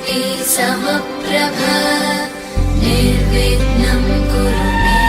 ज्योति समप्रभ निर्विघ्नं कुरु मे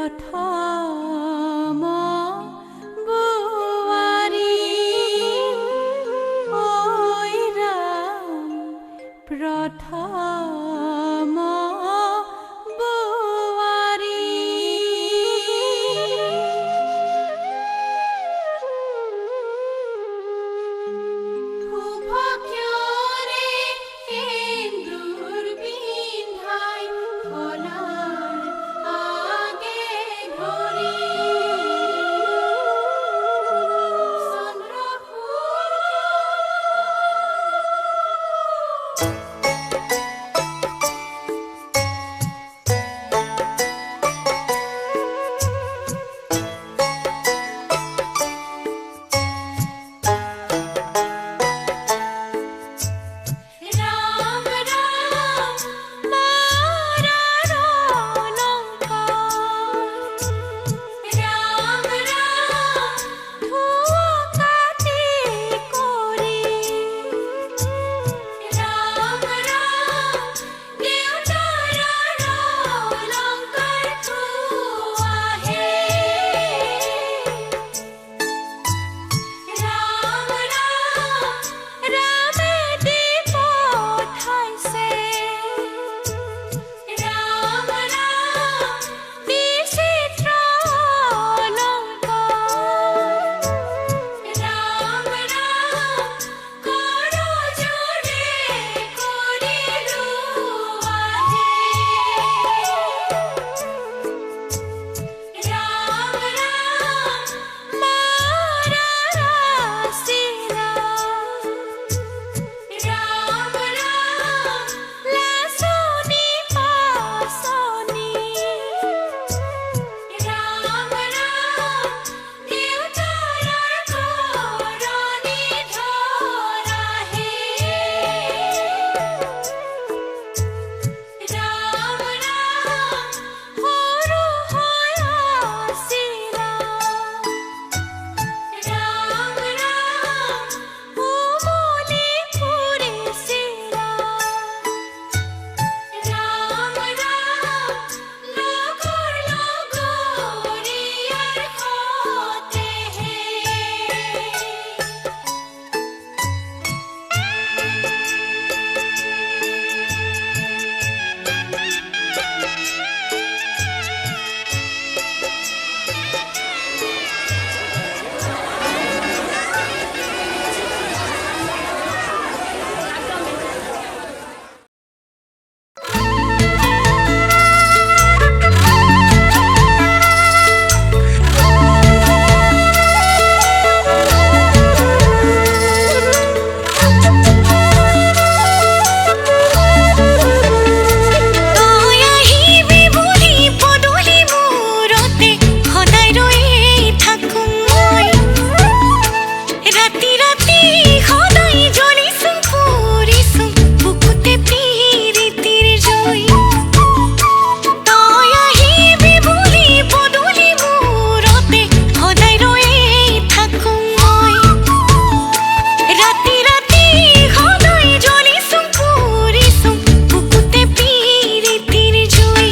प्रथम बुवारी ओइ राम प्रथम बुवारी উভক্ষ্যৰে এন্দুৰ পিন্ধাই খলাৰ আগে ধৰি ৰাম ৰাম মাৰাৰ অলংকাৰ ৰাম ৰাম ধুকাতি কৰি ৰাম ৰাম দেউতাৰ অলংকাৰ থোৱাহে ৰাম ৰাম ৰামে দি পঠাইছে ৰাম ৰাম বিচিত্ৰ অলংকাৰ ৰাম ৰাম কৰজোৰে কৰিলো আহে ৰাম ৰাম মাৰাৰ আছিলা ৰাম ৰাম লাচনি পাচনি ৰাম ৰাম দেউতাৰ কৰণী ধৰাহে ৰাম ৰাম সৰু হৈ আছিলা ৰাম ৰাম উমলি ফুৰিছিলা ৰাম ৰাম লগৰ লগৰীয়াৰ সতেহে তই আহিবি বুলি পদূলি মূৰতে সদায় ৰৈ থাকোঁ মই ৰাতি ৰাতি সদায় জ্বলিছোঁ ফুৰিছোঁ বুকুতে প্ৰীতিৰ জয় তই আহিবি বুলি পদূলি মূৰতে সদায় ৰৈ থাকোঁ মই ৰাতি ৰাতি সদায় জ্বলিছোঁ ফুৰিছোঁ বুকুতে প্ৰীতিৰ জয়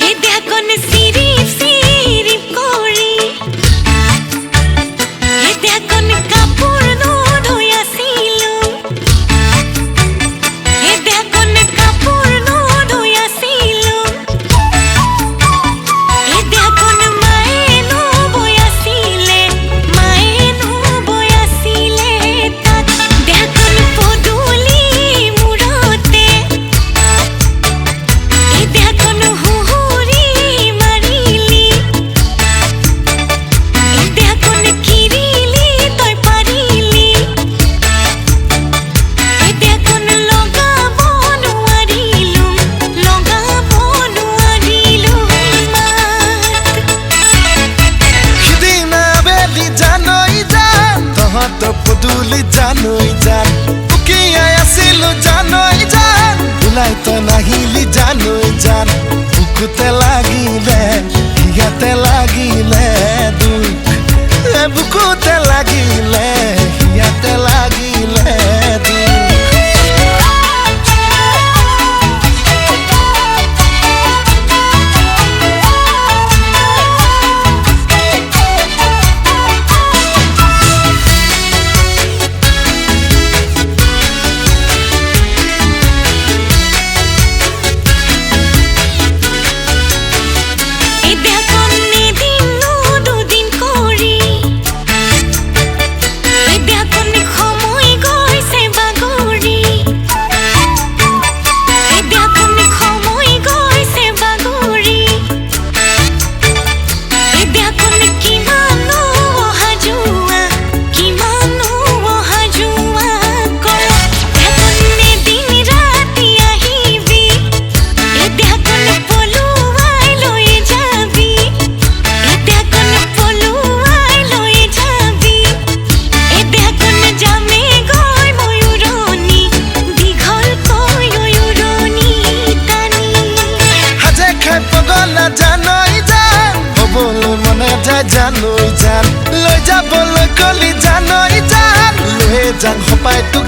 এই দেহখন চিৰিপ চিৰিপ কৰি এই দেহখন কাপোৰ নধুই আছিলোঁ এই দেহখন কাপোৰ নধুই আছিলোঁ এই দেহখন মায়ে নবৈ আছিলে তাত দেহখন পদূলি মূৰতে এই দেহখন হুহুৰি মাৰিলি এই দেহখন কিৰিলি তই পাৰিলি এই দেহখন লগাব নোৱাৰিলোঁ মাত সিদিনা বেলি জানই যান তহঁত পদূলি জানই যান উকিয়াই আছিলো জানই যান ওলাই তই নাহিলি জানই যান বুকুতে লাগিলে হিয়াতে লাগিলে দুখ বুকুতে লাগিলে হিয়াতে লাগিলে দুখ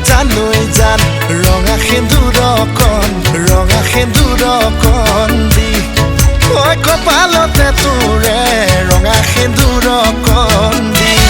জানৈ জান ৰঙা সেন্দুৰ কণ দি কপালতে তোৰে ৰঙা সেন্দুৰ কণ দি